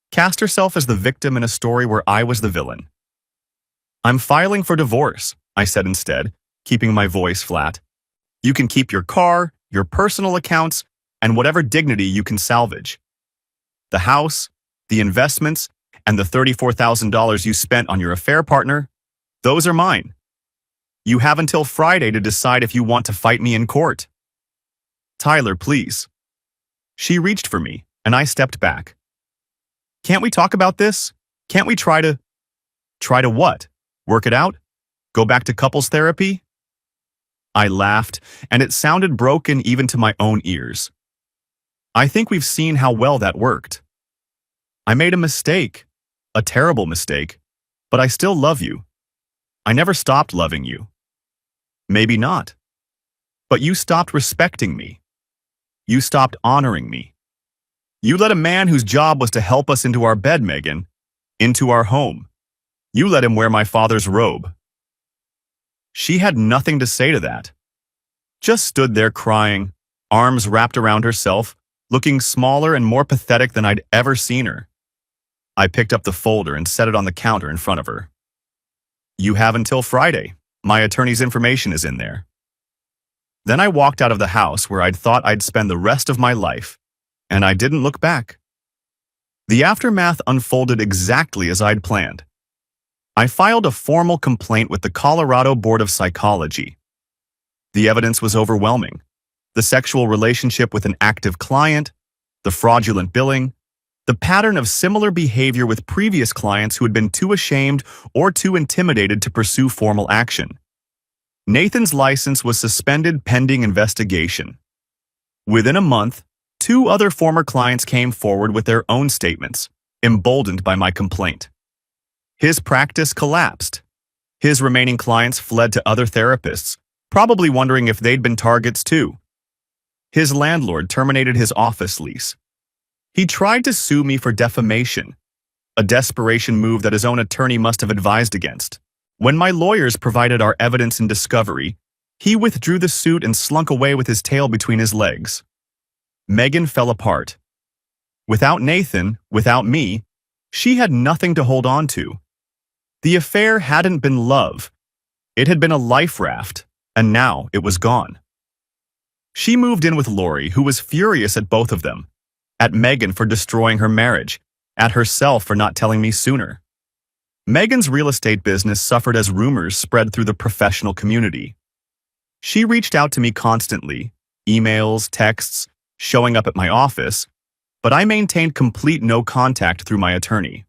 cast herself as the victim in a story where I was the villain. I'm filing for divorce, I said instead, keeping my voice flat. You can keep your car, your personal accounts, and whatever dignity you can salvage. The house, the investments, and the $34,000 you spent on your affair partner, those are mine. You have until Friday to decide if you want to fight me in court. Tyler, please. She reached for me, and I stepped back. Can't we talk about this? Can't we try to what? Work it out? Go back to couples therapy? I laughed, and it sounded broken even to my own ears. I think we've seen how well that worked. I made a mistake, a terrible mistake, but I still love you. I never stopped loving you. Maybe not. But you stopped respecting me. You stopped honoring me. You let a man whose job was to help us into our bed, Megan, into our home. You let him wear my father's robe. She had nothing to say to that. Just stood there crying, arms wrapped around herself, looking smaller and more pathetic than I'd ever seen her. I picked up the folder and set it on the counter in front of her. You have until Friday. My attorney's information is in there. Then I walked out of the house where I'd thought I'd spend the rest of my life, and I didn't look back. The aftermath unfolded exactly as I'd planned. I filed a formal complaint with the Colorado Board of Psychology. The evidence was overwhelming. The sexual relationship with an active client, the fraudulent billing, the pattern of similar behavior with previous clients who had been too ashamed or too intimidated to pursue formal action. Nathan's license was suspended pending investigation. Within a month, 2 other former clients came forward with their own statements, emboldened by my complaint. His practice collapsed. His remaining clients fled to other therapists, probably wondering if they'd been targets too. His landlord terminated his office lease. He tried to sue me for defamation, a desperation move that his own attorney must have advised against. When my lawyers provided our evidence in discovery, he withdrew the suit and slunk away with his tail between his legs. Megan fell apart. Without Nathan, without me, she had nothing to hold on to. The affair hadn't been love. It had been a life raft, and now it was gone. She moved in with Lori, who was furious at both of them, at Megan for destroying her marriage, at herself for not telling me sooner. Megan's real estate business suffered as rumors spread through the professional community. She reached out to me constantly, emails, texts, showing up at my office, but I maintained complete no contact through my attorney.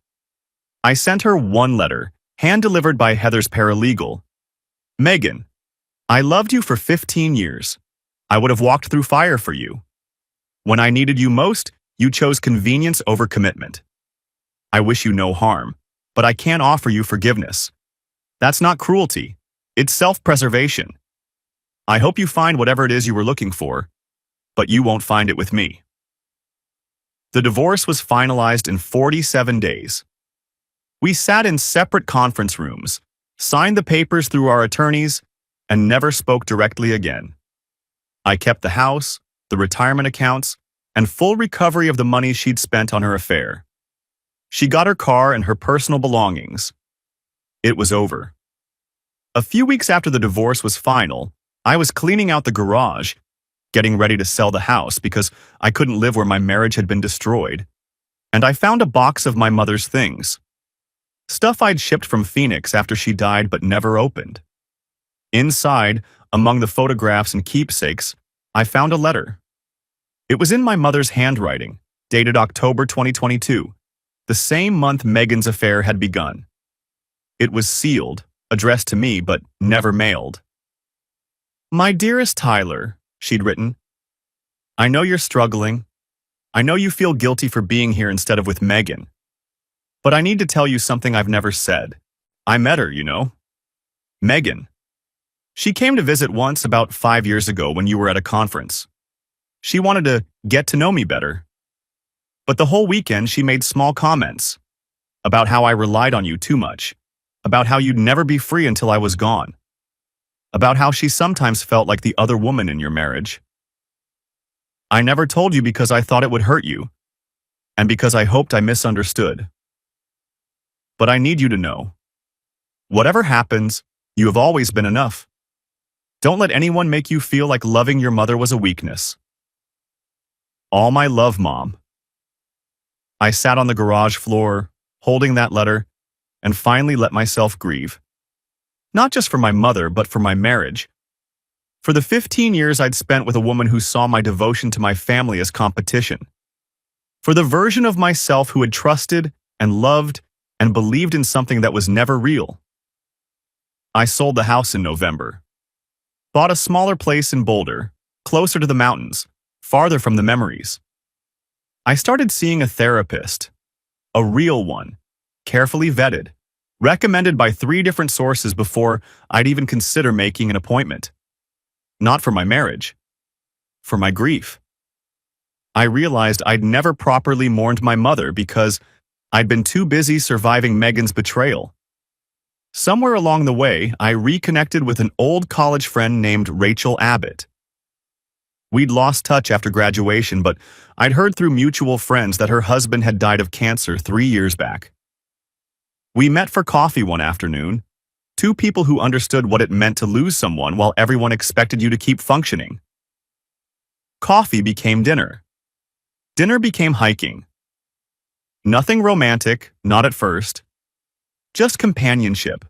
I sent her one letter, hand-delivered by Heather's paralegal. Megan, I loved you for 15 years. I would have walked through fire for you. When I needed you most, you chose convenience over commitment. I wish you no harm, but I can't offer you forgiveness. That's not cruelty. It's self-preservation. I hope you find whatever it is you were looking for, but you won't find it with me. The divorce was finalized in 47 days. We sat in separate conference rooms, signed the papers through our attorneys, and never spoke directly again. I kept the house, the retirement accounts, and full recovery of the money she'd spent on her affair. She got her car and her personal belongings. It was over. A few weeks after the divorce was final, I was cleaning out the garage, getting ready to sell the house because I couldn't live where my marriage had been destroyed. And I found a box of my mother's things. Stuff I'd shipped from Phoenix after she died but never opened. Inside, among the photographs and keepsakes, I found a letter. It was in my mother's handwriting, dated October 2022, the same month Megan's affair had begun. It was sealed, addressed to me but never mailed. "My dearest Tyler," she'd written, "I know you're struggling. I know you feel guilty for being here instead of with Megan. But I need to tell you something I've never said. I met her, you know. Megan. She came to visit once about 5 years ago when you were at a conference. She wanted to get to know me better. But the whole weekend she made small comments about how I relied on you too much, about how you'd never be free until I was gone, about how she sometimes felt like the other woman in your marriage. I never told you because I thought it would hurt you, and because I hoped I misunderstood. But I need you to know. Whatever happens, you have always been enough. Don't let anyone make you feel like loving your mother was a weakness. All my love, Mom." I sat on the garage floor, holding that letter, and finally let myself grieve. Not just for my mother, but for my marriage. For the 15 years I'd spent with a woman who saw my devotion to my family as competition. For the version of myself who had trusted and loved and believed in something that was never real. I sold the house in November. Bought a smaller place in Boulder, closer to the mountains, farther from the memories. I started seeing a therapist, a real one, carefully vetted, recommended by 3 different sources before I'd even consider making an appointment. Not for my marriage, for my grief. I realized I'd never properly mourned my mother because I'd been too busy surviving Megan's betrayal. Somewhere along the way, I reconnected with an old college friend named Rachel Abbott. We'd lost touch after graduation, but I'd heard through mutual friends that her husband had died of cancer 3 years back. We met for coffee one afternoon, 2 people who understood what it meant to lose someone while everyone expected you to keep functioning. Coffee became dinner. Dinner became hiking. Nothing romantic, not at first. Just companionship.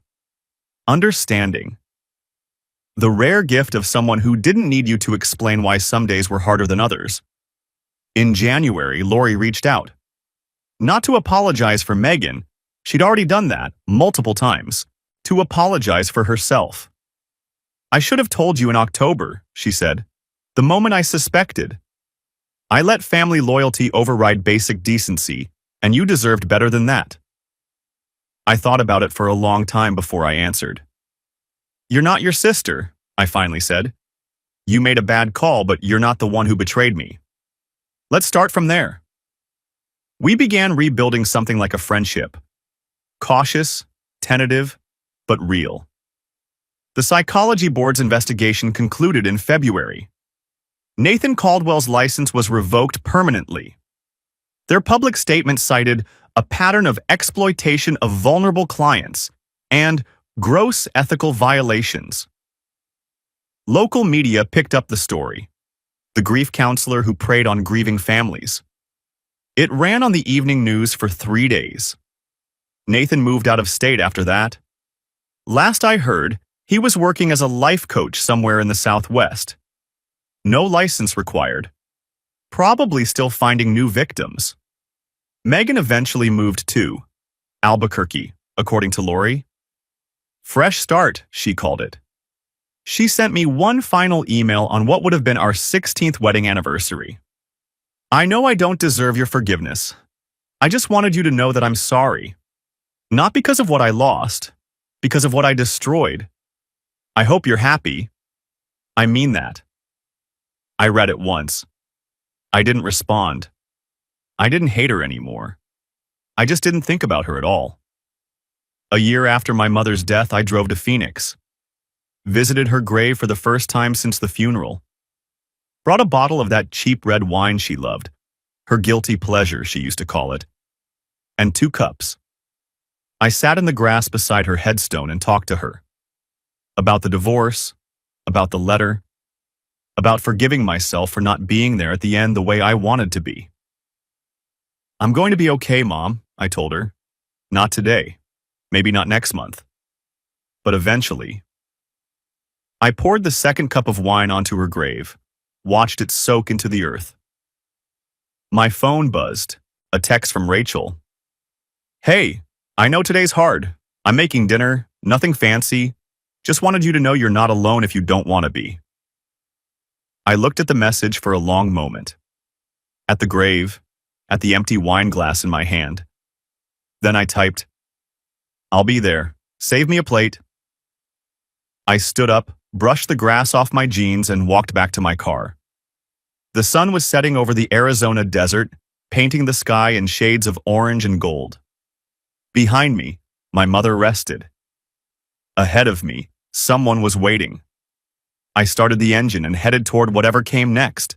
Understanding. The rare gift of someone who didn't need you to explain why some days were harder than others. In January, Lori reached out. Not to apologize for Megan, she'd already done that multiple times, to apologize for herself. "I should have told you in October," she said, "the moment I suspected. I let family loyalty override basic decency, and you deserved better than that." I thought about it for a long time before I answered. "You're not your sister," I finally said. "You made a bad call, but you're not the one who betrayed me. Let's start from there." We began rebuilding something like a friendship. Cautious, tentative, but real. The psychology board's investigation concluded in February. Nathan Caldwell's license was revoked permanently. Their public statement cited a pattern of exploitation of vulnerable clients and gross ethical violations. Local media picked up the story. The grief counselor who preyed on grieving families. It ran on the evening news for 3 days. Nathan moved out of state after that. Last I heard, he was working as a life coach somewhere in the Southwest. No license required. Probably still finding new victims. Megan eventually moved to Albuquerque, according to Lori. Fresh start, she called it. She sent me one final email on what would have been our 16th wedding anniversary. "I know I don't deserve your forgiveness. I just wanted you to know that I'm sorry. Not because of what I lost, because of what I destroyed. I hope you're happy. I mean that." I read it once. I didn't respond. I didn't hate her anymore. I just didn't think about her at all. A year after my mother's death, I drove to Phoenix. Visited her grave for the first time since the funeral. Brought a bottle of that cheap red wine she loved, her guilty pleasure, she used to call it, and 2 cups. I sat in the grass beside her headstone and talked to her. About the divorce, about the letter, about forgiving myself for not being there at the end the way I wanted to be. I'm going to be okay, Mom, I told her. Not today. Maybe not next month. But eventually. I poured the second cup of wine onto her grave, watched it soak into the earth. My phone buzzed, a text from Rachel. Hey, I know today's hard. I'm making dinner, nothing fancy. Just wanted you to know you're not alone if you don't want to be. I looked at the message for a long moment. At the grave, at the empty wine glass in my hand. Then I typed, I'll be there. Save me a plate. I stood up, brushed the grass off my jeans, and walked back to my car. The sun was setting over the Arizona desert, painting the sky in shades of orange and gold. Behind me, my mother rested. Ahead of me, someone was waiting. I started the engine and headed toward whatever came next.